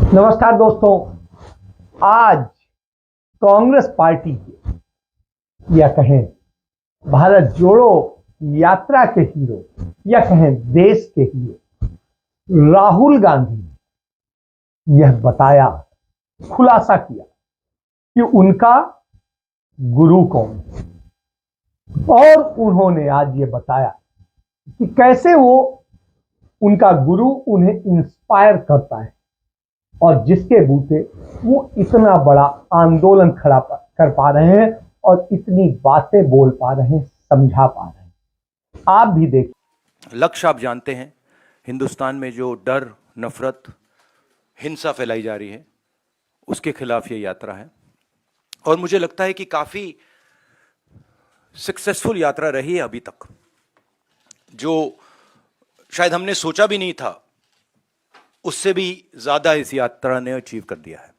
नमस्कार दोस्तों, आज कांग्रेस पार्टी के या कहें भारत जोड़ो यात्रा के हीरो या कहें देश के हीरो राहुल गांधी ने यह बताया, खुलासा किया कि उनका गुरु कौन है। और उन्होंने आज ये बताया कि कैसे उनका गुरु उन्हें इंस्पायर करता है और जिसके बूते वो इतना बड़ा आंदोलन खड़ा कर पा रहे हैं और इतनी बातें बोल पा रहे हैं, समझा पा रहे हैं। आप भी देखिए। लक्ष्य आप जानते हैं, हिंदुस्तान में जो डर, नफरत, हिंसा फैलाई जा रही है, उसके खिलाफ ये यात्रा है। और मुझे लगता है कि काफी सक्सेसफुल यात्रा रही है अभी तक, जो शायद हमने सोचा भी नहीं था, उससे भी ज्यादा इस यात्रा ने अचीव कर दिया है।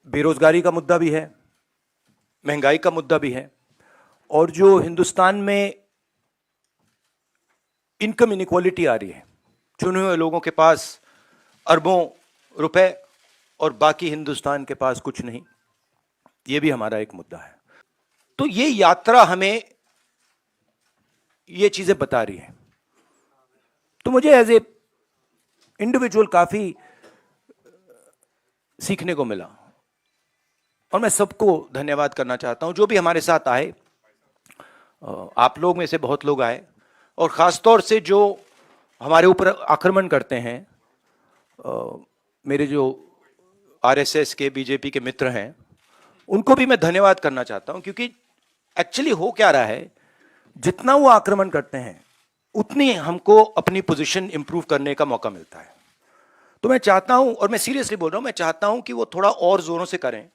बेरोजगारी का मुद्दा भी है, महंगाई का मुद्दा भी है, और जो हिंदुस्तान में इनकम इनइक्वालिटी आ रही है, चुने हुए लोगों के पास अरबों रुपए और बाकी हिंदुस्तान के पास कुछ नहीं, ये भी हमारा एक मुद्दा है। तो ये यात्रा हमें ये चीजें बता रही है। तो मुझे एज ए इंडिविजुअल काफी सीखने को मिला और मैं सबको धन्यवाद करना चाहता हूं जो भी हमारे साथ आए। आप लोग में से बहुत लोग आए और खासतौर से जो हमारे ऊपर आक्रमण करते हैं, मेरे जो आरएसएस के, बीजेपी के मित्र हैं, उनको भी मैं धन्यवाद करना चाहता हूं, क्योंकि एक्चुअली हो क्या रहा है, जितना वो आक्रमण करते हैं उतनी हमको अपनी पोजीशन इंप्रूव करने का मौका मिलता है। तो मैं चाहता हूं, और मैं सीरियसली बोल रहा हूं, मैं चाहता हूं कि वो थोड़ा और जोरों से करें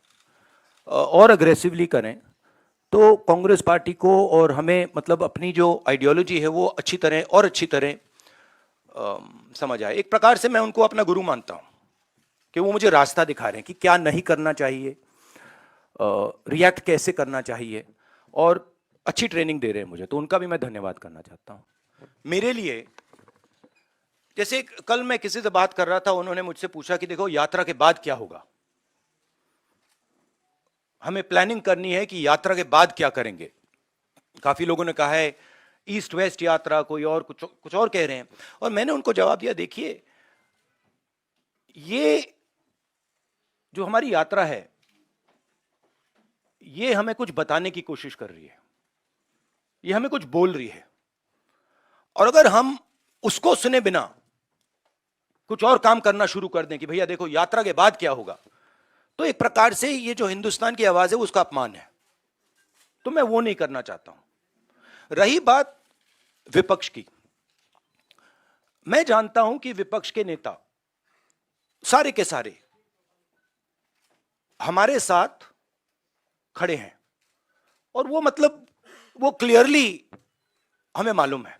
और अग्रेसिवली करें, तो कांग्रेस पार्टी को और हमें, मतलब अपनी जो आइडियोलॉजी है वो अच्छी तरह समझ आए। एक प्रकार से मैं उनको अपना गुरु मानता हूं कि वो मुझे रास्ता दिखा रहे हैं कि क्या नहीं करना चाहिए, रिएक्ट कैसे करना चाहिए, और अच्छी ट्रेनिंग दे रहे हैं मुझे, तो उनका भी मैं धन्यवाद करना चाहता हूं। मेरे लिए, जैसे कल मैं किसी से बात कर रहा था, उन्होंने मुझसे पूछा कि देखो यात्रा के बाद क्या होगा, हमें प्लानिंग करनी है कि यात्रा के बाद क्या करेंगे। काफी लोगों ने कहा है ईस्ट वेस्ट यात्रा, कोई और कुछ और कह रहे हैं, और मैंने उनको जवाब दिया, देखिए ये जो हमारी यात्रा है ये हमें कुछ बताने की कोशिश कर रही है, ये हमें कुछ बोल रही है, और अगर हम उसको सुने बिना कुछ और काम करना शुरू कर दें कि भैया देखो यात्रा के बाद क्या होगा, तो एक प्रकार से ये जो हिंदुस्तान की आवाज है उसका अपमान है। तो मैं वो नहीं करना चाहता हूं। रही बात विपक्ष की, मैं जानता हूं कि विपक्ष के नेता सारे के सारे हमारे साथ खड़े हैं, और वो मतलब वो क्लियरली हमें मालूम है।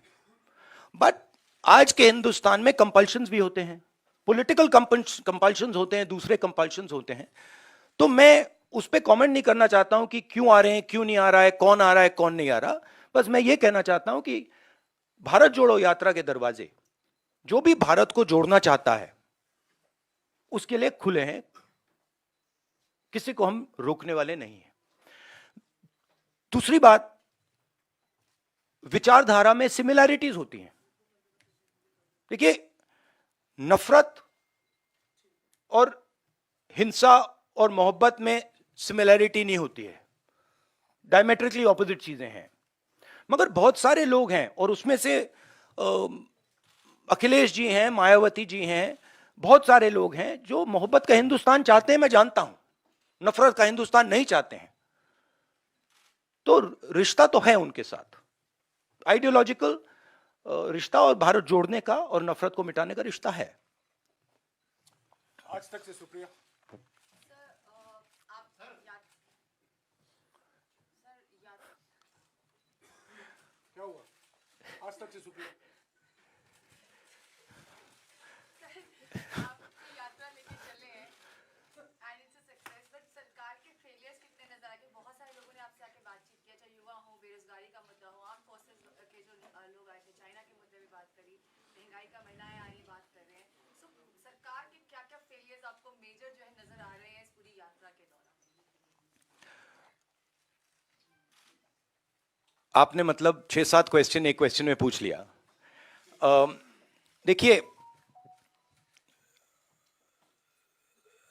बट आज के हिंदुस्तान में कंपल्शंस भी होते हैं, पॉलिटिकल कंपल्शंस होते हैं, दूसरे कंपल्शंस होते हैं। तो मैं उस पर कमेंट नहीं करना चाहता हूं कि क्यों आ रहे हैं, क्यों नहीं आ रहा है, कौन आ रहा है, कौन नहीं आ रहा। बस मैं ये कहना चाहता हूं कि भारत जोड़ो यात्रा के दरवाजे, जो भी भारत को जोड़ना चाहता है उसके लिए खुले हैं, किसी को हम रोकने वाले नहीं हैं। दूसरी बात, विचारधारा में सिमिलैरिटीज होती हैं। देखिए, नफरत और हिंसा और मोहब्बत में सिमिलैरिटी नहीं होती है, डायमेट्रिकली ऑपोजिट चीजें हैं। मगर बहुत सारे लोग हैं, और उसमें से अखिलेश जी हैं, मायावती जी हैं, बहुत सारे लोग हैं जो मोहब्बत का हिंदुस्तान चाहते हैं, मैं जानता हूं, नफरत का हिंदुस्तान नहीं चाहते हैं। तो रिश्ता तो है उनके साथ, आइडियोलॉजिकल रिश्ता, और भारत जोड़ने का और नफरत को मिटाने का रिश्ता है। आज तक से शुक्रिया। क्या हुआ? आज तक से शुक्रिया। बेरोजगारी का मुद्दा हो, आर्म फोर्सेस के जो लोग आए थे, चाइना के मुद्दे में बात करी, महंगाई का, महिलाएं आ रही बात करी। आपने मतलब 6-7 क्वेश्चन एक क्वेश्चन में पूछ लिया। देखिए,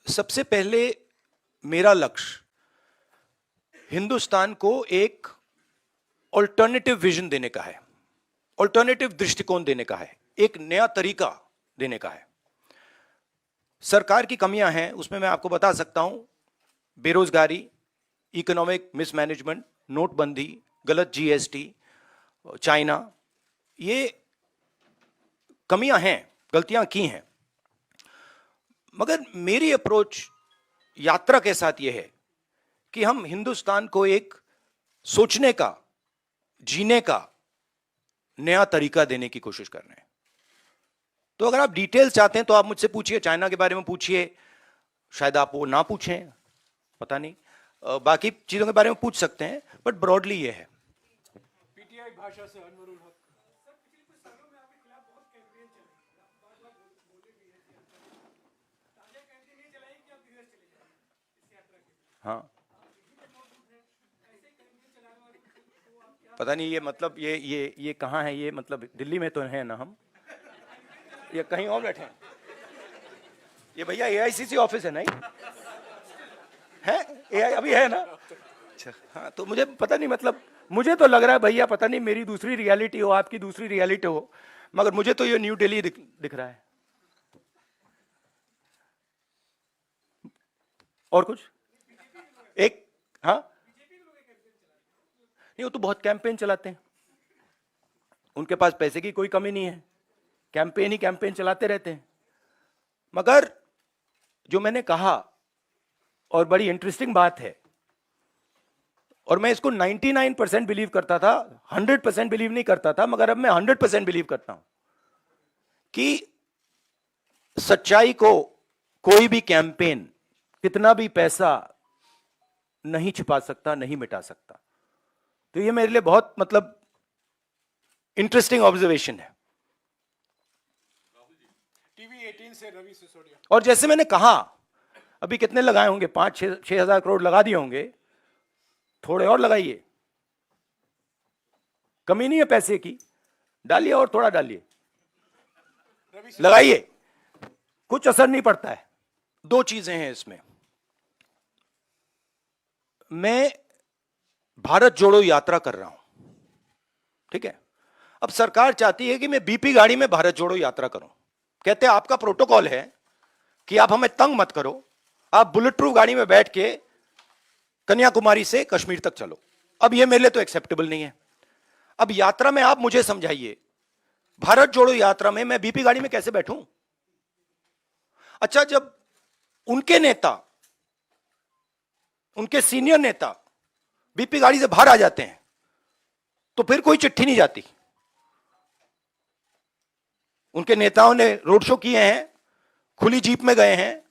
सबसे पहले मेरा लक्ष्य हिंदुस्तान को एक ऑल्टरनेटिव विजन देने का है, ऑल्टरनेटिव दृष्टिकोण देने का है, एक नया तरीका देने का है। सरकार की कमियां हैं, उसमें मैं आपको बता सकता हूं, बेरोजगारी, इकोनॉमिक मिसमैनेजमेंट, नोटबंदी, गलत जीएसटी, चाइना, ये कमियां हैं, गलतियां की हैं। मगर मेरी अप्रोच यात्रा के साथ यह है कि हम हिंदुस्तान को एक सोचने का, जीने का नया तरीका देने की कोशिश कर रहे हैं। तो अगर आप डिटेल्स चाहते हैं तो आप मुझसे पूछिए, चाइना के बारे में पूछिए, शायद आप वो ना पूछें, पता नहीं, बाकी चीजों के बारे में पूछ सकते हैं, बट ब्रॉडली ये है। पीटीआई भाषा से अनवरुल हक। हाँ, पता नहीं ये मतलब ये कहाँ है, ये मतलब दिल्ली में तो है ना हम, ये कहीं और बैठे हैं? ये भैया एआईसीसी ऑफिस है नहीं है? एआई अभी है ना? अच्छा, हाँ, तो मुझे पता नहीं, मतलब मुझे तो लग रहा है भैया, पता नहीं मेरी दूसरी रियलिटी हो, आपकी दूसरी रियलिटी हो, मगर मुझे तो ये न्यू दिल्ली दिख रहा है। और कुछ एक, हाँ, नहीं, वो तो बहुत कैंपेन चलाते हैं, उनके पास पैसे की कोई कमी नहीं है, कैंपेन ही कैंपेन चलाते रहते हैं। मगर जो मैंने कहा, और बड़ी इंटरेस्टिंग बात है, और मैं इसको 99% बिलीव करता था, 100% बिलीव नहीं करता था, मगर अब मैं 100% बिलीव करता हूं कि सच्चाई को कोई भी कैंपेन, कितना भी पैसा नहीं छिपा सकता, नहीं मिटा सकता। तो ये मेरे लिए बहुत मतलब इंटरेस्टिंग ऑब्जर्वेशन है। टीवी 18 से रवि सिसोदिया। और जैसे मैंने कहा, अभी कितने लगाए होंगे, 5-6 हजार करोड़ लगा दिए होंगे, थोड़े और लगाइए, कमी नहीं है पैसे की, डालिए और थोड़ा डालिए, लगाइए, कुछ असर नहीं पड़ता है। दो चीजें हैं इसमें। मैं भारत जोड़ो यात्रा कर रहा हूं, ठीक है? अब सरकार चाहती है कि मैं बीपी गाड़ी में भारत जोड़ो यात्रा करूं। कहते हैं आपका प्रोटोकॉल है कि आप हमें तंग मत करो, आप बुलेट प्रूफ गाड़ी में बैठ के कन्याकुमारी से कश्मीर तक चलो। अब यह मेरे लिए तो एक्सेप्टेबल नहीं है। अब यात्रा में आप मुझे समझाइए, भारत जोड़ो यात्रा में मैं बीपी गाड़ी में कैसे बैठूं? अच्छा, जब उनके नेता, उनके सीनियर नेता बीपी गाड़ी से बाहर आ जाते हैं, तो फिर कोई चिट्ठी नहीं जाती। उनके नेताओं ने रोड शो किए हैं, खुली जीप में गए हैं,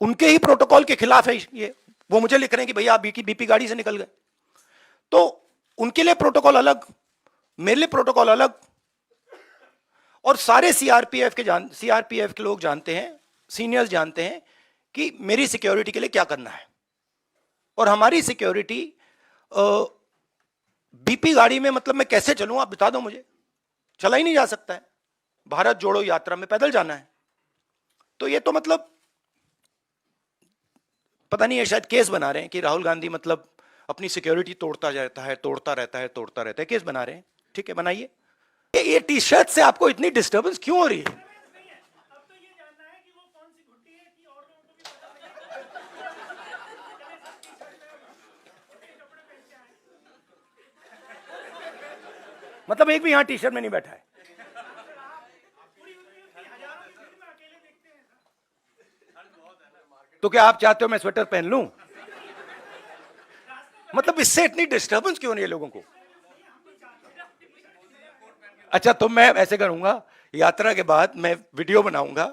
उनके ही प्रोटोकॉल के खिलाफ है ये। वो मुझे लिख रहे हैं कि भैया आप बीपी गाड़ी से निकल गए। तो उनके लिए प्रोटोकॉल अलग, मेरे लिए प्रोटोकॉल अलग। और सारे सीआरपीएफ के लोग जानते हैं, सीनियर्स जानते हैं कि मेरी सिक्योरिटी के लिए क्या करना है। और हमारी सिक्योरिटी बीपी गाड़ी में, मतलब मैं कैसे चलूं, आप बता दो मुझे। चला ही नहीं जा सकता है, भारत जोड़ो यात्रा में पैदल जाना है। तो ये तो मतलब पता नहीं है, शायद केस बना रहे हैं कि राहुल गांधी मतलब अपनी सिक्योरिटी तोड़ता रहता है, केस बना रहे हैं। ठीक है, बनाइए। ये टी शर्ट से आपको इतनी डिस्टर्बेंस क्यों हो रही है? मतलब एक भी यहां टी शर्ट में नहीं बैठा है। तो क्या आप चाहते हो मैं स्वेटर पहन लूं? मतलब इससे इतनी डिस्टर्बेंस क्यों नहीं है लोगों को? अच्छा, तो मैं ऐसे करूंगा, यात्रा के बाद मैं वीडियो बनाऊंगा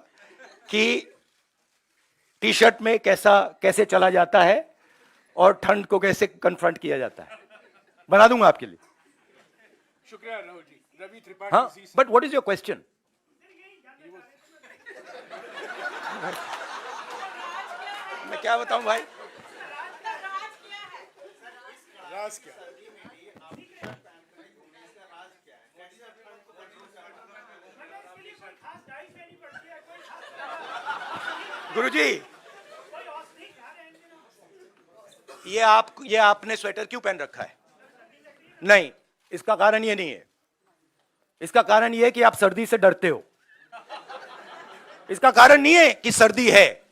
कि टी शर्ट में कैसे चला जाता है और ठंड को कैसे कन्फ्रंट किया जाता है, बना दूंगा आपके लिए। शुक्रिया राहुल जी। रवि त्रिपाठी। हाँ, but what is your question? मैं क्या बताऊं भाई? राज क्या? गुरुजी, ये आपने स्वेटर क्यों पहन रखा है? नहीं, इसका कारण ये नहीं है। इसका कारण ये है कि आप सर्दी से डरते हो। इसका कारण नहीं है कि सर्दी है,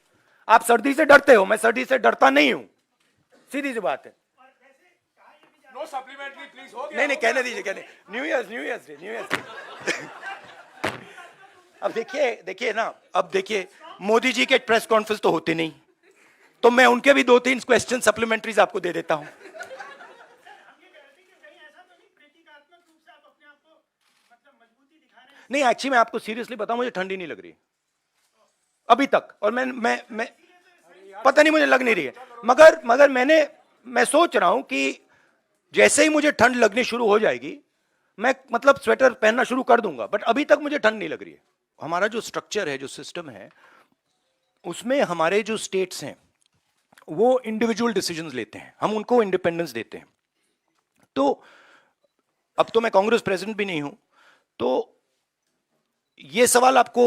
आप सर्दी से डरते हो। मैं सर्दी से डरता नहीं हूं, सीधी सी बात है। नो सप्लीमेंट्री प्लीज, हो गया। नहीं कहने दीजिए, कहने। New years day. अब देखिए ना, अब देखिए, मोदी जी के प्रेस कॉन्फ्रेंस तो होते नहीं, तो मैं उनके भी 2-3 क्वेश्चन सप्लीमेंट्रीज आपको दे देता हूं। नहीं, एक्चुअली मैं आपको सीरियसली बताऊं, मुझे ठंडी नहीं लग रही अभी तक, और मैं पता नहीं, मुझे लग नहीं रही है। मगर मैं सोच रहा हूं कि जैसे ही मुझे ठंड लगनी शुरू हो जाएगी, मैं मतलब स्वेटर पहनना शुरू कर दूंगा, बट अभी तक मुझे ठंड नहीं लग रही है। हमारा जो स्ट्रक्चर है, जो सिस्टम है, उसमें हमारे जो स्टेट्स हैं वो इंडिविजुअल डिसीजंस लेते हैं, हम उनको इंडिपेंडेंस देते हैं। तो अब तो मैं कांग्रेस प्रेसिडेंट भी नहीं हूं, तो ये सवाल आपको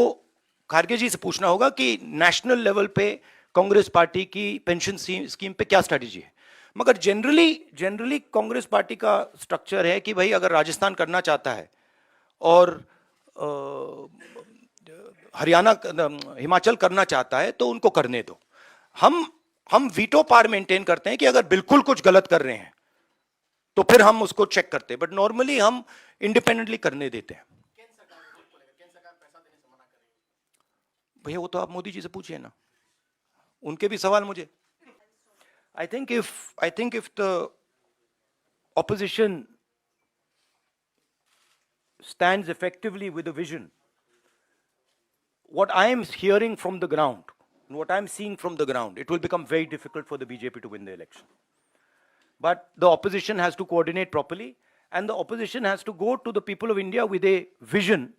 खारगे जी से पूछना होगा कि नेशनल लेवल पे कांग्रेस पार्टी की पेंशन स्कीम पे क्या स्ट्रेटजी है। मगर जनरली कांग्रेस पार्टी का स्ट्रक्चर है कि भाई अगर राजस्थान करना चाहता है और हरियाणा, हिमाचल करना चाहता है, तो उनको करने दो। हम वीटो पावर मेंटेन करते हैं कि अगर बिल्कुल कुछ गलत कर रहे हैं तो फिर हम उसको चेक करते हैं, बट नॉर्मली हम इंडिपेंडेंटली करने देते हैं। भैया वो तो आप मोदी जी से पूछिए ना, उनके भी सवाल मुझे। I think if the opposition stands effectively with a vision, what I am hearing from the ground, what I am seeing from the ground, it will become very difficult for the BJP to win the election. But the opposition has to coordinate properly, and the opposition has to go to the people of India with a vision,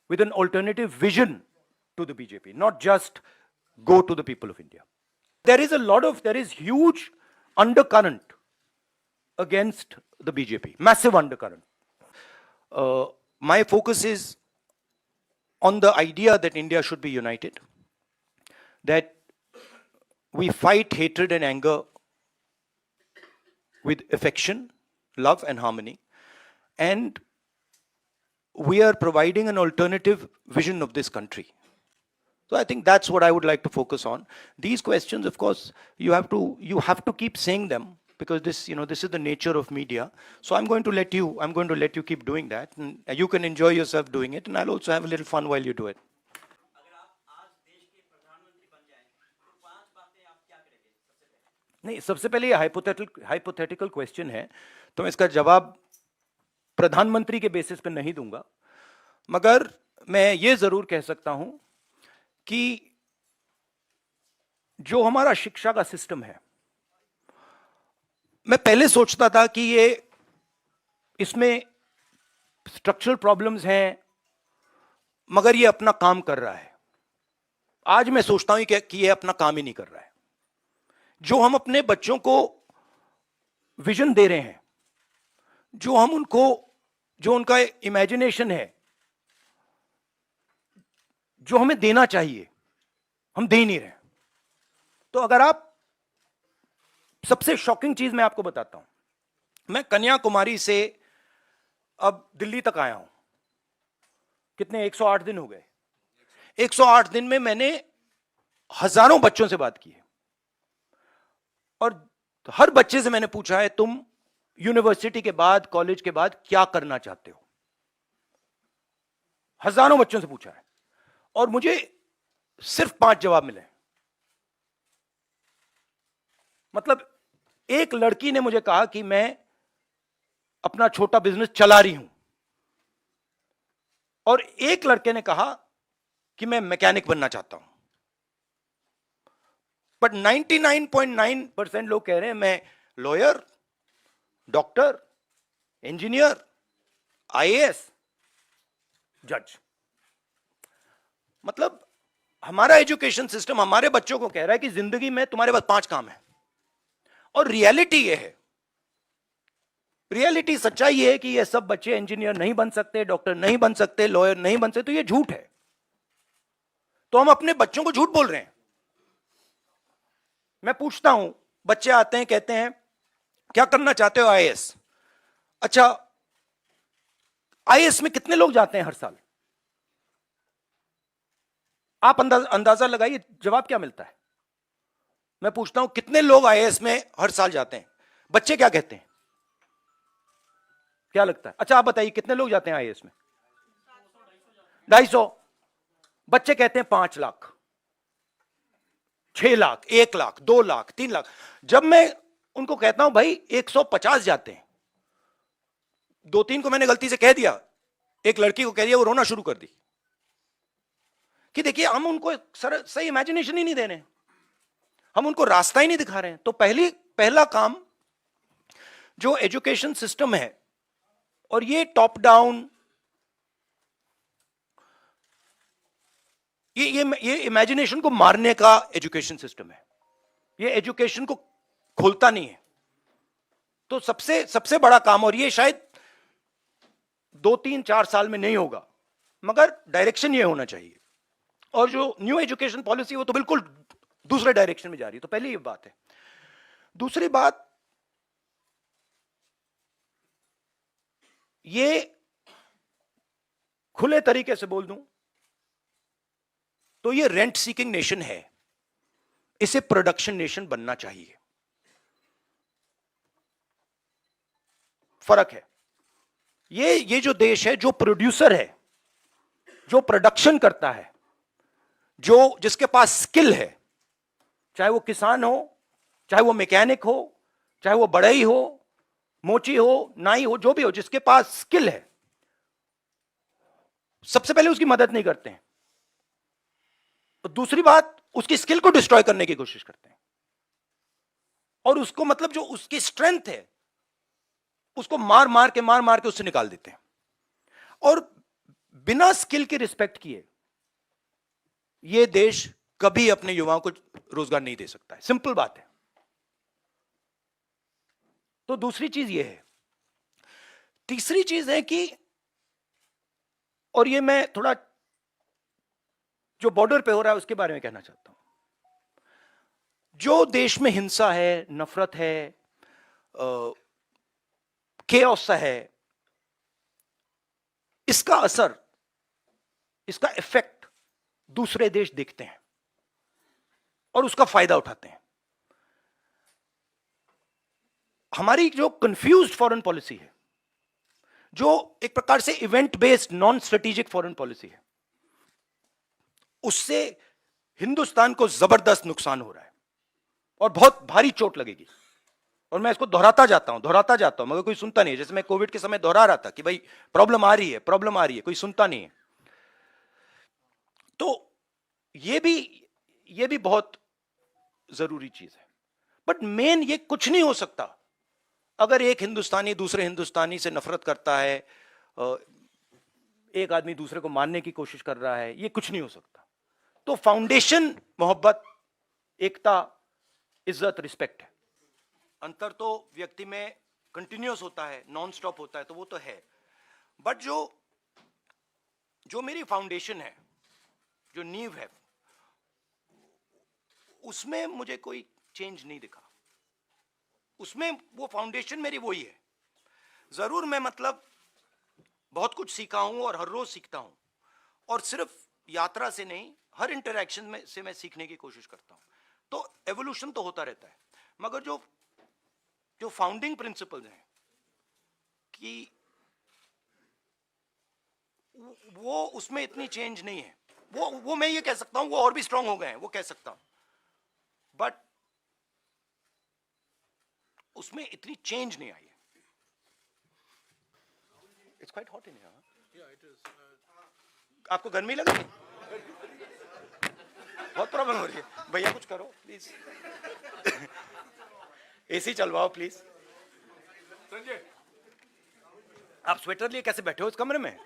with an alternative vision to the BJP, not just go to the people of India. There is huge undercurrent against the BJP, massive undercurrent. My focus is on the idea that India should be united, that we fight hatred and anger with affection, love and harmony, and we are providing an alternative vision of this country. So I think that's what I would like to focus on. These questions, of course, you have to keep saying them, because this is the nature of media. So I'm going to let you keep doing that, and you can enjoy yourself doing it, and I'll also have a little fun while you do it. नहीं, सबसे पहले ये hypothetical question है, तो मैं इसका जवाब प्रधानमंत्री के बेसिस पे नहीं दूंगा, मगर मैं ये जरूर कह सकता हूं कि जो हमारा शिक्षा का सिस्टम है, मैं पहले सोचता था कि इसमें स्ट्रक्चरल प्रॉब्लम्स हैं, मगर ये अपना काम कर रहा है। आज मैं सोचता हूं कि ये अपना काम ही नहीं कर रहा है। जो हम अपने बच्चों को विजन दे रहे हैं, जो उनका इमेजिनेशन है, जो हमें देना चाहिए, हम दे नहीं रहे। तो अगर आप, सबसे शॉकिंग चीज मैं आपको बताता हूं, मैं कन्याकुमारी से अब दिल्ली तक आया हूं, कितने 108 दिन हो गए। 108 दिन में मैंने हजारों बच्चों से बात की है, और हर बच्चे से मैंने पूछा है, तुम यूनिवर्सिटी के बाद, कॉलेज के बाद क्या करना चाहते हो। हजारों बच्चों से पूछा है, और मुझे सिर्फ 5 जवाब मिले। मतलब एक लड़की ने मुझे कहा कि मैं अपना छोटा बिजनेस चला रही हूं, और एक लड़के ने कहा कि मैं मैकेनिक बनना चाहता हूं। बट 99.9% लोग कह रहे हैं मैं लॉयर, डॉक्टर, इंजीनियर, आईएएस, जज। मतलब हमारा एजुकेशन सिस्टम हमारे बच्चों को कह रहा है कि जिंदगी में तुम्हारे पास 5 काम है, और रियलिटी ये है, रियलिटी सच्चाई ये है कि ये सब बच्चे इंजीनियर नहीं बन सकते, डॉक्टर नहीं बन सकते, लॉयर नहीं बन सकते। तो ये झूठ है। तो हम अपने बच्चों को झूठ बोल रहे हैं। मैं पूछता हूं, बच्चे आते हैं, कहते हैं क्या करना चाहते हो? आईएएस। अच्छा, आईएएस में कितने लोग जाते हैं हर साल? आप अंदाजा लगाइए, जवाब क्या मिलता है? मैं पूछता हूं कितने लोग आईएएस में हर साल जाते हैं? बच्चे क्या कहते हैं? क्या लगता है? अच्छा आप बताइए कितने लोग जाते हैं आईएएस में? 250। बच्चे कहते हैं 5 लाख, 6 लाख, 1 लाख, 2 लाख, 3 लाख। जब मैं उनको कहता हूं भाई 150 जाते हैं, 2-3 को मैंने गलती से कह दिया, एक लड़की को कह दिया, वो रोना शुरू कर दी कि देखिए हम उनको सही इमेजिनेशन ही नहीं दे रहे, हम उनको रास्ता ही नहीं दिखा रहे हैं। तो पहला काम जो एजुकेशन सिस्टम है, और ये टॉप डाउन, ये इमेजिनेशन को मारने का एजुकेशन सिस्टम है, ये एजुकेशन को खोलता नहीं है। तो सबसे बड़ा काम, और ये शायद 2-3-4 साल में नहीं होगा, मगर डायरेक्शन ये होना चाहिए। और जो न्यू एजुकेशन पॉलिसी वो तो बिल्कुल दूसरे डायरेक्शन में जा रही है। तो पहली ये बात है। दूसरी बात, ये खुले तरीके से बोल दूं तो ये रेंट सीकिंग नेशन है, इसे प्रोडक्शन नेशन बनना चाहिए। फर्क है। ये जो देश है, जो प्रोड्यूसर है, जो प्रोडक्शन करता है, जिसके पास स्किल है, चाहे वो किसान हो, चाहे वो मैकेनिक हो, चाहे वो बढ़ई हो, मोची हो, नाई हो, जो भी हो, जिसके पास स्किल है, सबसे पहले उसकी मदद नहीं करते हैं। तो दूसरी बात, उसकी स्किल को डिस्ट्रॉय करने की कोशिश करते हैं, और उसको मतलब जो उसकी स्ट्रेंथ है उसको मार मार के उससे निकाल देते हैं। और बिना स्किल के रिस्पेक्ट किए यह देश कभी अपने युवाओं को रोजगार नहीं दे सकता है। सिंपल बात है। तो दूसरी चीज यह है। तीसरी चीज है कि, और ये मैं थोड़ा जो बॉर्डर पे हो रहा है उसके बारे में कहना चाहता हूं। जो देश में हिंसा है, नफरत है, केओस सा है, इसका असर, इसका इफेक्ट दूसरे देश देखते हैं और उसका फायदा उठाते हैं। हमारी जो कंफ्यूज्ड फॉरेन पॉलिसी है, जो एक प्रकार से event based non strategic foreign policy है, उससे हिंदुस्तान को जबरदस्त नुकसान हो रहा है और बहुत भारी चोट लगेगी। और मैं इसको दोहराता जाता हूं मगर कोई सुनता नहीं है। जैसे मैं कोविड के समय दोहरा रहा था कि भाई प्रॉब्लम आ रही है, कोई सुनता नहीं है। तो ये भी बहुत जरूरी चीज है। बट मेन ये कुछ नहीं हो सकता अगर एक हिंदुस्तानी दूसरे हिंदुस्तानी से नफरत करता है, एक आदमी दूसरे को मारने की कोशिश कर रहा है, ये कुछ नहीं हो सकता। तो फाउंडेशन मोहब्बत, एकता, इज्जत, रिस्पेक्ट है। अंतर तो व्यक्ति में कंटिन्यूअस होता है, नॉन स्टॉप होता है, तो वो तो है। बट जो मेरी फाउंडेशन है, जो नींव है, उसमें मुझे कोई चेंज नहीं दिखा। उसमें वो फाउंडेशन मेरी वही है। जरूर मैं मतलब बहुत कुछ सीखा हूं और हर रोज सीखता हूं, और सिर्फ यात्रा से नहीं, हर इंटरैक्शन में से मैं सीखने की कोशिश करता हूं। तो एवोल्यूशन तो होता रहता है, मगर जो फाउंडिंग प्रिंसिपल्स हैं कि वो उसमें इतनी चेंज नहीं है। वो मैं ये कह सकता हूं वो और भी स्ट्रांग हो गए हैं, वो कह सकता हूं, बट उसमें इतनी चेंज नहीं आई है। It's quite hot in here. आपको गर्मी लग रही है? बहुत प्रॉब्लम हो रही है। भैया कुछ करो प्लीज। एसी चलवाओ प्लीज। संजय, आप स्वेटर लिए कैसे बैठे हो इस कमरे में?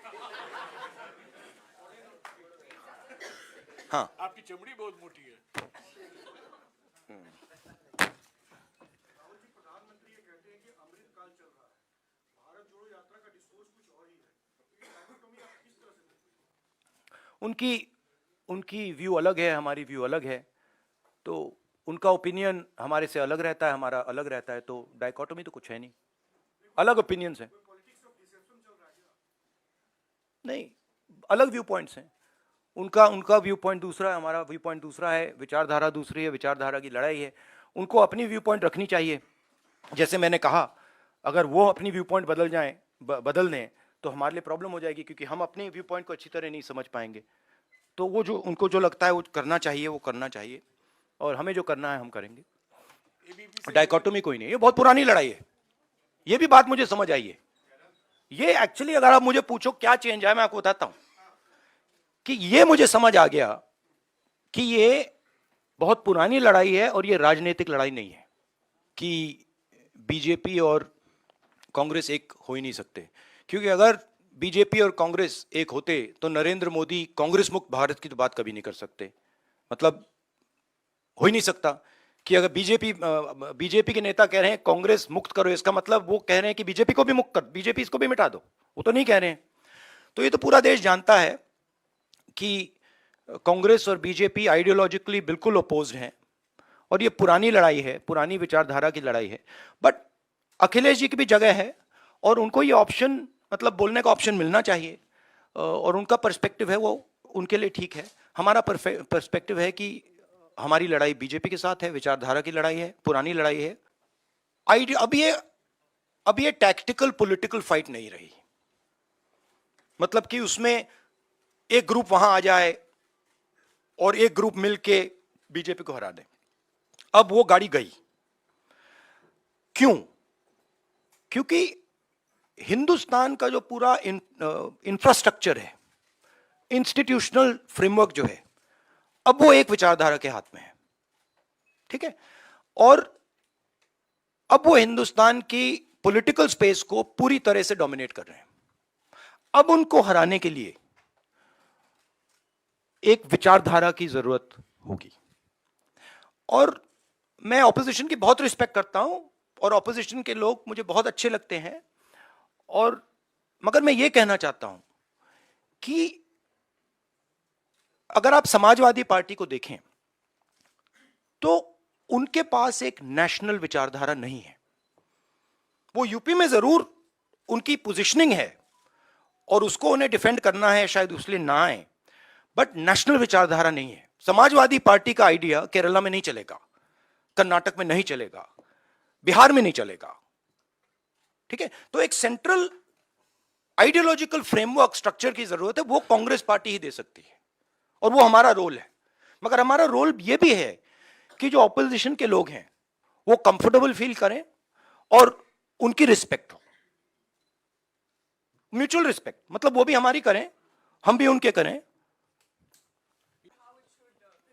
हाँ, आपकी चमड़ी बहुत मोटी है। उनकी उनकी व्यू अलग है, हमारी व्यू अलग है, तो उनका ओपिनियन हमारे से अलग रहता है, हमारा अलग रहता है, तो डाइकोटोमी तो कुछ है नहीं, अलग ओपिनियंस हैं। नहीं, अलग व्यू पॉइंट्स हैं। उनका उनका व्यू पॉइंट दूसरा है, हमारा व्यू पॉइंट दूसरा है, विचारधारा दूसरी है, विचारधारा की लड़ाई है। उनको अपनी व्यू पॉइंट रखनी चाहिए। जैसे मैंने कहा, अगर वो अपनी व्यू पॉइंट बदल दें तो हमारे लिए प्रॉब्लम हो जाएगी, क्योंकि हम अपने व्यू पॉइंट को अच्छी तरह नहीं समझ पाएंगे। तो वो जो उनको जो लगता है वो करना चाहिए, वो करना चाहिए, और हमें जो करना है हम करेंगे। डाइकोटोमी कोई नहीं, ये बहुत पुरानी लड़ाई है। ये भी बात मुझे समझ आई है। ये एक्चुअली अगर आप मुझे पूछो क्या चेंज है, मैं आपको बताता हूं कि ये मुझे समझ आ गया कि ये बहुत पुरानी लड़ाई है और ये राजनीतिक लड़ाई नहीं है कि बीजेपी और कांग्रेस एक हो ही नहीं सकते। क्योंकि अगर बीजेपी और कांग्रेस एक होते तो नरेंद्र मोदी कांग्रेस मुक्त भारत की तो बात कभी नहीं कर सकते। मतलब हो ही नहीं सकता कि अगर बीजेपी के नेता कह रहे हैं कांग्रेस मुक्त करो, इसका मतलब वो कह रहे हैं कि बीजेपी को भी मुक्त कर, बीजेपी इसको भी मिटा दो। वो तो नहीं कह रहे हैं। तो ये तो पूरा देश जानता है कि कांग्रेस और बीजेपी आइडियोलॉजिकली बिल्कुल अपोज्ड हैं, और ये पुरानी लड़ाई है, पुरानी विचारधारा की लड़ाई है। बट अखिलेश जी की भी जगह है, और उनको ये ऑप्शन, मतलब बोलने का ऑप्शन मिलना चाहिए, और उनका पर्सपेक्टिव है वो उनके लिए ठीक है। हमारा पर्सपेक्टिव है कि हमारी लड़ाई बीजेपी के साथ है, विचारधारा की लड़ाई है, पुरानी लड़ाई है। अब ये टैक्टिकल पॉलिटिकल फाइट नहीं रही, मतलब कि उसमें एक ग्रुप वहां आ जाए और एक ग्रुप मिलके बीजेपी को हरा दे। अब वो गाड़ी गई। क्यों? क्योंकि हिंदुस्तान का जो पूरा इंफ्रास्ट्रक्चर है, इंस्टीट्यूशनल फ्रेमवर्क जो है, अब वो एक विचारधारा के हाथ में है। ठीक है? और अब वो हिंदुस्तान की पॉलिटिकल स्पेस को पूरी तरह से डोमिनेट कर रहे हैं। अब उनको हराने के लिए एक विचारधारा की जरूरत होगी। और मैं ऑपोजिशन की बहुत रिस्पेक्ट करता हूं, और ऑपोजिशन के लोग मुझे बहुत अच्छे लगते हैं, और मगर मैं ये कहना चाहता हूं कि अगर आप समाजवादी पार्टी को देखें तो उनके पास एक नेशनल विचारधारा नहीं है। वो यूपी में जरूर उनकी पोजीशनिंग है और उसको उन्हें डिफेंड करना है, शायद उसलिए ना आए, बट नेशनल विचारधारा नहीं है। समाजवादी पार्टी का आइडिया केरला में नहीं चलेगा, कर्नाटक में नहीं चलेगा, बिहार में नहीं चलेगा। ठीक है? तो एक सेंट्रल आइडियोलॉजिकल फ्रेमवर्क स्ट्रक्चर की जरूरत है, वो कांग्रेस पार्टी ही दे सकती है, और वो हमारा रोल है। मगर हमारा रोल यह भी है कि जो ऑपोजिशन के लोग हैं वो कंफर्टेबल फील करें और उनकी रिस्पेक्ट हो, म्यूचुअल रिस्पेक्ट, मतलब वो भी हमारी करें, हम भी उनके करें।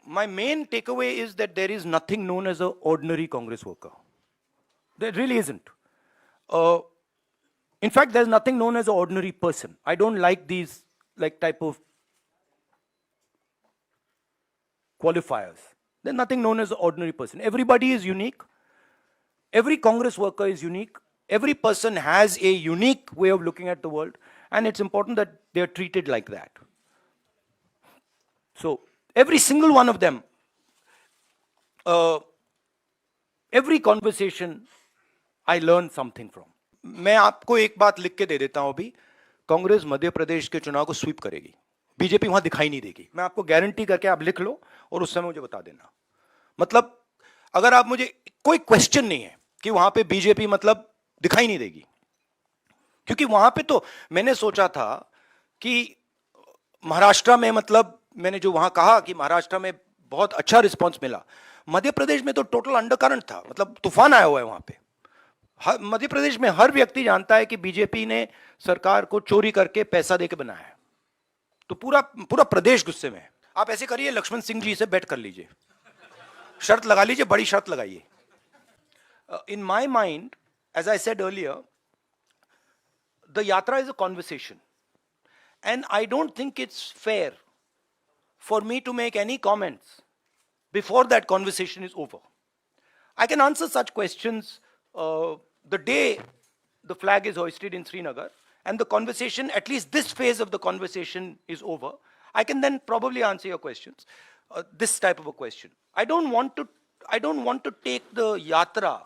My main takeaway is that there is nothing known as an ordinary Congress worker. There really isn't. In fact, there's nothing known as an ordinary person. I don't like these type of qualifiers. There's nothing known as an ordinary person. Everybody is unique. Every Congress worker is unique. Every person has a unique way of looking at the world, and it's important that they are treated like that. So, every single one of them, every conversation, I learn something from. मैं आपको एक बात लिख के दे देता हूं अभी, कांग्रेस मध्य प्रदेश के चुनाव को स्वीप करेगी, बीजेपी वहां दिखाई नहीं देगी। मैं आपको गारंटी करके, आप लिख लो और उस समय मुझे बता देना। मतलब अगर आप मुझे, कोई क्वेश्चन नहीं है कि वहां पे बीजेपी मतलब दिखाई नहीं देगी, क्योंकि वहां पे तो मैंने सोचा था कि महाराष्ट्र में, मतलब मैंने जो वहां कहा कि महाराष्ट्र में बहुत अच्छा रिस्पांस मिला, मध्य प्रदेश में तो टोटल अंडरकरंट था, मतलब तूफान आया हुआ है वहां पे। मध्य प्रदेश में हर व्यक्ति जानता है कि बीजेपी ने सरकार को चोरी करके पैसा देके बनाया है, तो पूरा पूरा प्रदेश गुस्से में है। आप ऐसे करिए, लक्ष्मण सिंह जी से बैट कर लीजिए, शर्त लगा लीजिए, बड़ी शर्त लगाइए। In my mind, as I said earlier, the yatra is a conversation, and I don't think it's fair for me to make any comments before that conversation is over. I can answer such questions the day the flag is hoisted in Srinagar and the conversation, at least this phase of the conversation, is over. I can then probably answer your questions. This type of a question. I don't want to take the yatra,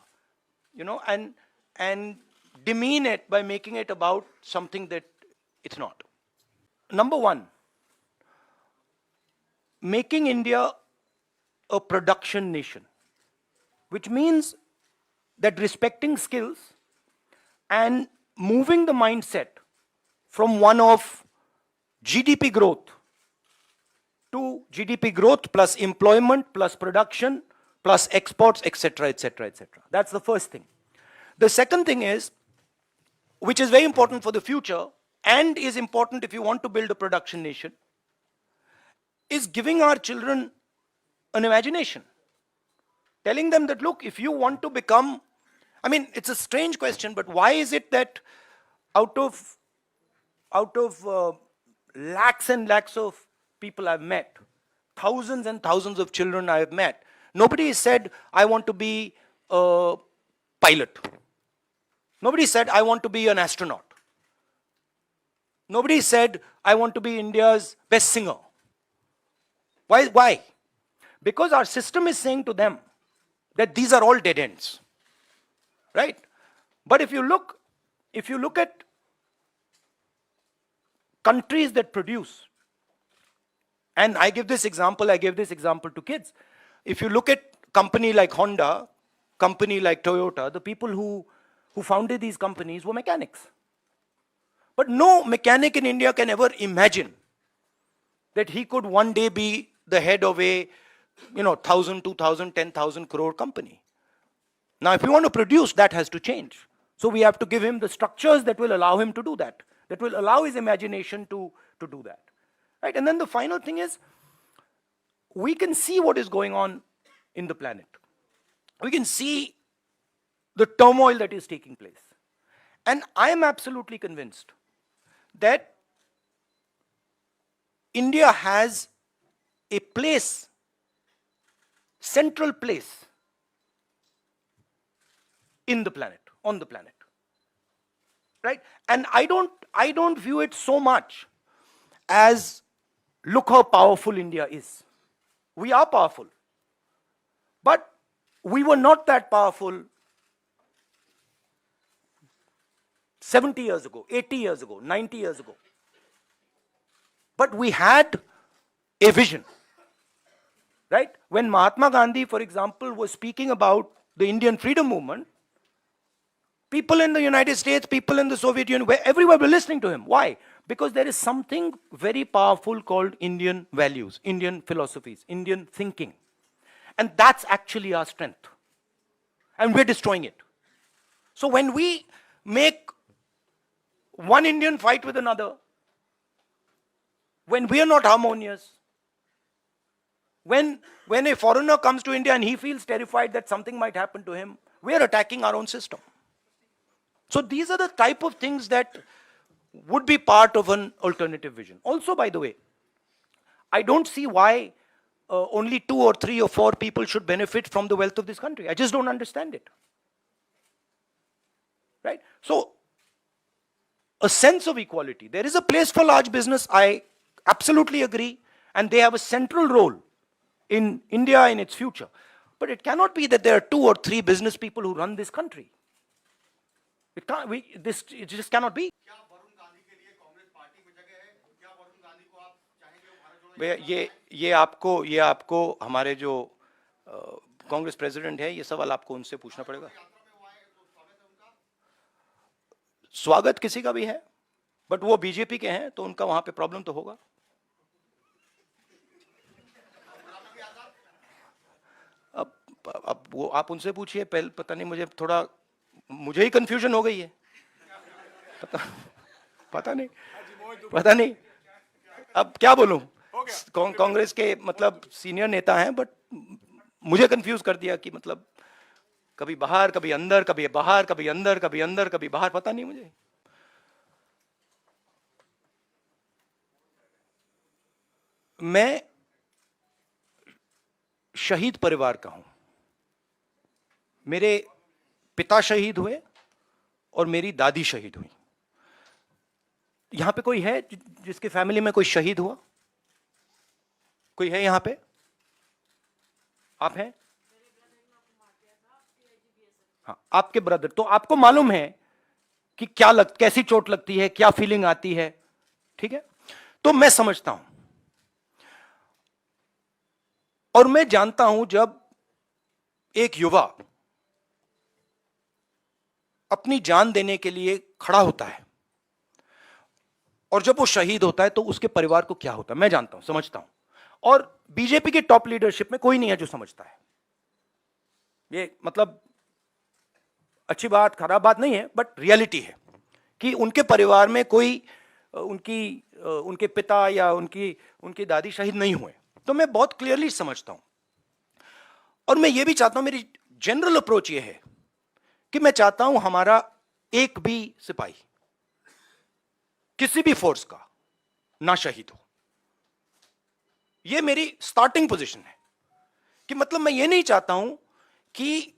and demean it by making it about something that it's not. Number one, making India a production nation, which means that respecting skills and moving the mindset from one of GDP growth to GDP growth plus employment plus production plus exports, etc., etc., etc. That's the first thing. The second thing is, which is very important for the future and is important if you want to build a production nation, is giving our children an imagination. Telling them that, look, if you want to become, I mean, it's a strange question, but why is it that out of lakhs and lakhs of people I've met, thousands and thousands of children I've met, nobody said, I want to be a pilot. Nobody said, I want to be an astronaut. Nobody said, I want to be India's best singer. Why? Because our system is saying to them that these are all dead ends. Right? But if you look at countries that produce, and I gave this example to kids. If you look at company like Honda, company like Toyota, the people who founded these companies were mechanics. But no mechanic in India can ever imagine that he could one day be the head of a 1,000, 2,000, 10,000 crore company. Now, if we want to produce, that has to change. So we have to give him the structures that will allow him to do that will allow his imagination to do that. Right? And then the final thing is, we can see what is going on in the planet. We can see the turmoil that is taking place. And I am absolutely convinced that India has a place, central place in the planet, on the planet. Right? And I don't view it so much as, look how powerful India is. We are powerful. But we were not that powerful 70 years ago, 80 years ago, 90 years ago. But we had a vision. Right? When Mahatma Gandhi, for example, was speaking about the Indian freedom movement, people in the United States, people in the Soviet Union, everywhere were listening to him. Why? Because there is something very powerful called Indian values, Indian philosophies, Indian thinking. And that's actually our strength. And we're destroying it. So when we make one Indian fight with another, when we are not harmonious, when a foreigner comes to India and he feels terrified that something might happen to him, we are attacking our own system. So these are the type of things that would be part of an alternative vision. Also, by the way, I don't see why only 2 or 3 or 4 people should benefit from the wealth of this country. I just don't understand it. Right? So, a sense of equality. There is a place for large business, I absolutely agree, and they have a central role in India in its future. But it cannot be that there are 2 or 3 business people who run this country. It just cannot be. ये आपको हमारे जो Congress president है, ये सवाल आपको उनसे पूछना पड़ेगा. स्वागत किसी का भी है, बट वो बीजेपी के हैं, तो उनका वहां पे प्रॉब्लम तो होगा. अब वो आप उनसे पूछिए. पहले पता नहीं, मुझे ही कंफ्यूजन हो गई है. पता नहीं अब क्या बोलूं. कांग्रेस के मतलब सीनियर नेता हैं, बट मुझे कंफ्यूज कर दिया कि मतलब कभी बाहर, कभी अंदर, कभी बाहर, कभी अंदर, कभी अंदर, कभी बाहर, पता नहीं मुझे. मैं शहीद परिवार का हूं. मेरे पिता शहीद हुए और मेरी दादी शहीद हुई. यहां पे कोई है जिसके फैमिली में कोई शहीद हुआ? कोई है यहां पे? आप हैं? हाँ, आपके ब्रदर, तो आपको मालूम है कि कैसी चोट लगती है, क्या फीलिंग आती है, ठीक है? तो मैं समझता हूं और मैं जानता हूं जब एक युवा अपनी जान देने के लिए खड़ा होता है और जब वो शहीद होता है तो उसके परिवार को क्या होता है, मैं जानता हूं, समझता हूं। और बीजेपी की टॉप लीडरशिप में कोई नहीं है जो समझता है। ये मतलब अच्छी बात खराब बात नहीं है, बट रियलिटी है कि उनके परिवार में कोई उनके पिता या उनकी दादी शहीद नहीं हुए। तो मैं बहुत क्लियरली समझता हूं और मैं ये भी चाहता हूं, मेरी जनरल अप्रोच ये है कि मैं चाहता हूं हमारा एक भी सिपाही किसी भी फोर्स का ना शहीद हो। यह मेरी स्टार्टिंग पोजीशन है कि मतलब मैं ये नहीं चाहता हूं कि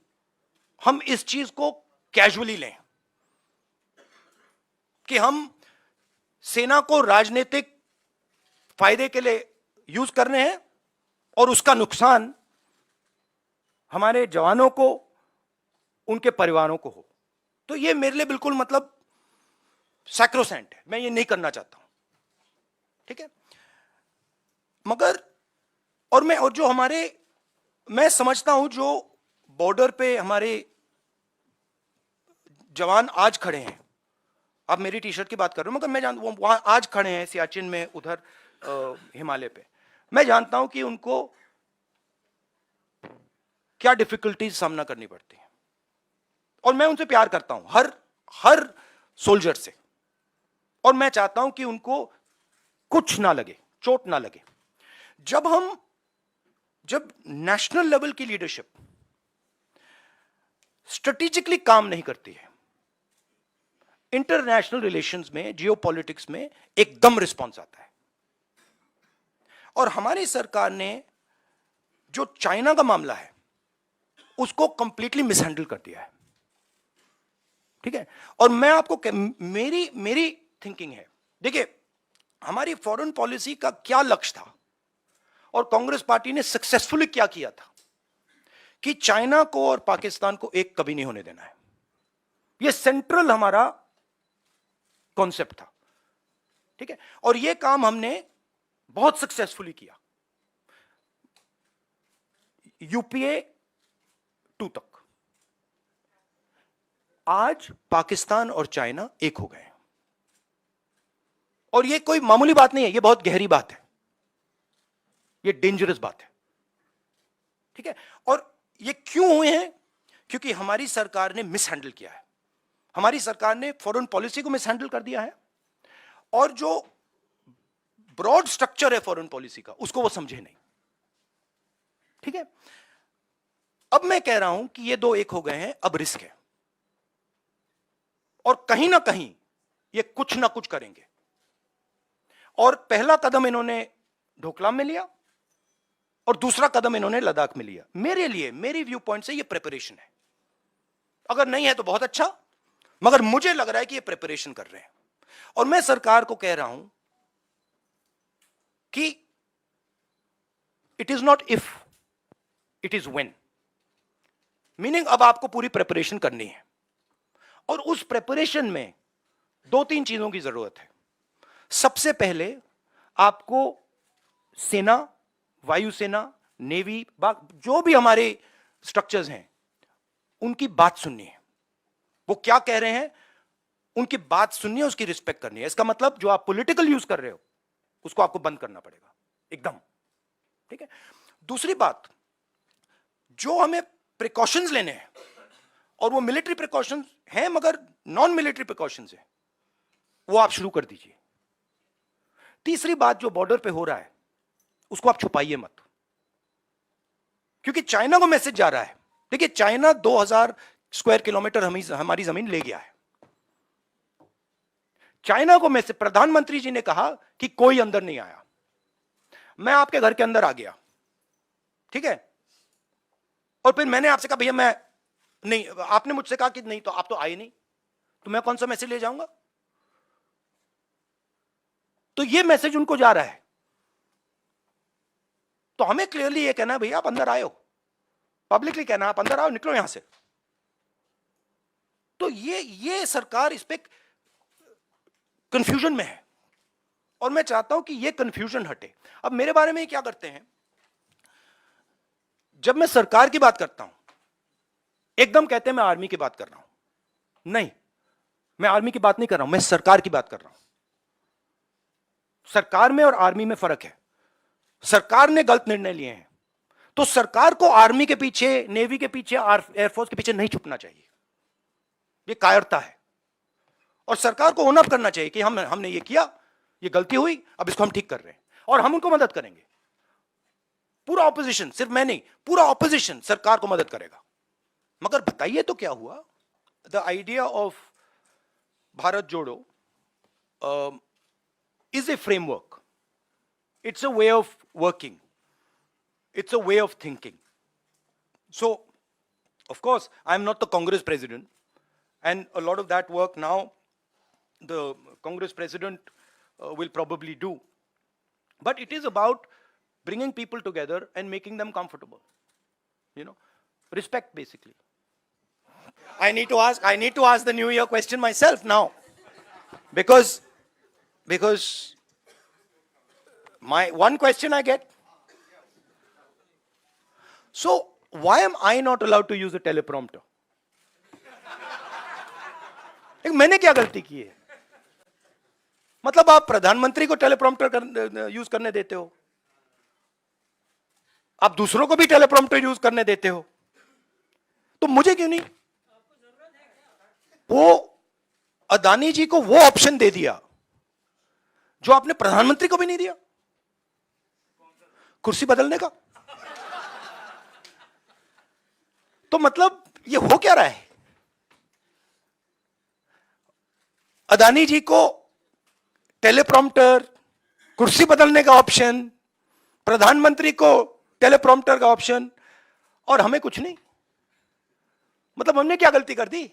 हम इस चीज को कैजुअली लें कि हम सेना को राजनीतिक फायदे के लिए यूज कर रहे हैं और उसका नुकसान हमारे जवानों को, उनके परिवारों को हो। तो ये मेरे लिए बिल्कुल मतलब सैक्रोसेंट है, मैं ये नहीं करना चाहता हूं, ठीक है? मगर और जो हमारे, मैं समझता हूं जो बॉर्डर पे हमारे जवान आज खड़े हैं, आप मेरी टी शर्ट की बात कर रहे हो, मगर मैं जानता हूं वहां आज खड़े हैं सियाचिन में, उधर हिमालय पे, मैं जानता हूं कि उनको क्या डिफिकल्टीज सामना करनी पड़ती है और मैं उनसे प्यार करता हूं, हर सोल्जर से, और मैं चाहता हूं कि उनको कुछ ना लगे, चोट ना लगे। जब नेशनल लेवल की लीडरशिप स्ट्रेटेजिकली काम नहीं करती है, इंटरनेशनल रिलेशंस में, जियोपॉलिटिक्स में एकदम रिस्पॉन्स आता है। और हमारी सरकार ने जो चाइना का मामला है उसको कंप्लीटली मिसहैंडल कर दिया है, ठीक है? और मैं आपको मेरी थिंकिंग है, देखिए हमारी फॉरेन पॉलिसी का क्या लक्ष्य था और कांग्रेस पार्टी ने सक्सेसफुली क्या किया था कि चाइना को और पाकिस्तान को एक कभी नहीं होने देना है। यह सेंट्रल हमारा कॉन्सेप्ट था, ठीक है? और यह काम हमने बहुत सक्सेसफुली किया, यूपीए 2 तक। आज पाकिस्तान और चाइना एक हो गए हैं और यह कोई मामूली बात नहीं है, यह बहुत गहरी बात है, यह डेंजरस बात है, ठीक है? और ये क्यों हुए हैं? क्योंकि हमारी सरकार ने मिसहैंडल किया है, हमारी सरकार ने फॉरेन पॉलिसी को मिसहैंडल कर दिया है और जो ब्रॉड स्ट्रक्चर है फॉरेन पॉलिसी का उसको वो समझे नहीं, ठीक है? अब मैं कह रहा हूं कि ये दो एक हो गए हैं, अब रिस्क है और कहीं ना कहीं ये कुछ ना कुछ करेंगे। और पहला कदम इन्होंने ढोकलाम में लिया और दूसरा कदम इन्होंने लद्दाख में लिया। मेरे लिए, मेरी व्यू पॉइंट से ये प्रिपरेशन है, अगर नहीं है तो बहुत अच्छा, मगर मुझे लग रहा है कि ये प्रिपरेशन कर रहे हैं। और मैं सरकार को कह रहा हूं कि it is not if, it is when, meaning अब आपको पूरी प्रिपरेशन करनी है और उस प्रिपरेशन में 2-3 चीजों की जरूरत है। सबसे पहले आपको सेना, वायुसेना, नेवी, जो भी हमारे स्ट्रक्चर्स हैं उनकी बात सुननी है, वो क्या कह रहे हैं उनकी बात सुननी है, उसकी रिस्पेक्ट करनी है। इसका मतलब जो आप पॉलिटिकल यूज कर रहे हो उसको आपको बंद करना पड़ेगा एकदम, ठीक है? दूसरी बात, जो हमें प्रिकॉशंस लेने हैं और वो मिलिट्री प्रिकॉशंस हैं मगर नॉन मिलिट्री प्रिकॉशंस हैं, वो आप शुरू कर दीजिए। तीसरी बात, जो बॉर्डर पे हो रहा है उसको आप छुपाइए मत, क्योंकि चाइना को मैसेज जा रहा है। देखिए चाइना 2000 स्क्वायर किलोमीटर हमारी जमीन ले गया है। चाइना को मैसेज, प्रधानमंत्री जी ने कहा कि कोई अंदर नहीं आया, मैं आपके घर के अंदर आ गया, ठीक है? और फिर मैंने आपसे कहा भैया मैं नहीं, आपने मुझसे कहा कि नहीं, तो आप तो आए नहीं, तो मैं कौन सा मैसेज ले जाऊंगा? तो ये मैसेज उनको जा रहा है तो हमें क्लियरली ये कहना है भैया आप अंदर आए हो, पब्लिकली कहना आप अंदर आओ, निकलो यहां से। तो ये सरकार इस पे कंफ्यूजन में है और मैं चाहता हूं कि ये कंफ्यूजन हटे। अब मेरे बारे में क्या करते हैं, जब मैं सरकार की बात करता हूं एकदम कहते हैं मैं आर्मी की बात कर रहा हूं। नहीं, मैं आर्मी की बात नहीं कर रहा हूं, मैं सरकार की बात कर रहा हूं। सरकार में और आर्मी में फर्क है। सरकार ने गलत निर्णय लिए हैं तो सरकार को आर्मी के पीछे, नेवी के पीछे, एयरफोर्स के पीछे नहीं छुपना चाहिए, ये कायरता है। और सरकार को ओन अप करना चाहिए कि हमने ये किया, ये गलती हुई, अब इसको हम ठीक कर रहे हैं और हम उनको मदद करेंगे। पूरा ऑपोजिशन, सिर्फ मैं नहीं, पूरा ऑपोजिशन सरकार को मदद करेगा। मगर बताइए तो क्या हुआ? द आइडिया ऑफ भारत जोड़ो is a framework. It's a way of working. It's a way of thinking. So, of course, I'm not the Congress president, and a lot of that work now the Congress president will probably do. But it is about bringing people together and making them comfortable. You know, respect basically. I need to ask the New Year question myself now, because my one question I get, so why am I not allowed to use a teleprompter? मैंने क्या गलती की है? मतलब आप प्रधानमंत्री को teleprompter use करने देते हो, आप दूसरों को भी टेलीप्रॉम्प्टर यूज करने देते हो, तो मुझे क्यों नहीं? वो अदानी जी को वो ऑप्शन दे दिया जो आपने प्रधानमंत्री को भी नहीं दिया, कुर्सी बदलने का। तो मतलब ये हो क्या रहा है? अदानी जी को टेलीप्रॉम्प्टर, कुर्सी बदलने का ऑप्शन, प्रधानमंत्री को टेलीप्रॉम्प्टर का ऑप्शन, और हमें कुछ नहीं। मतलब हमने क्या गलती कर दी?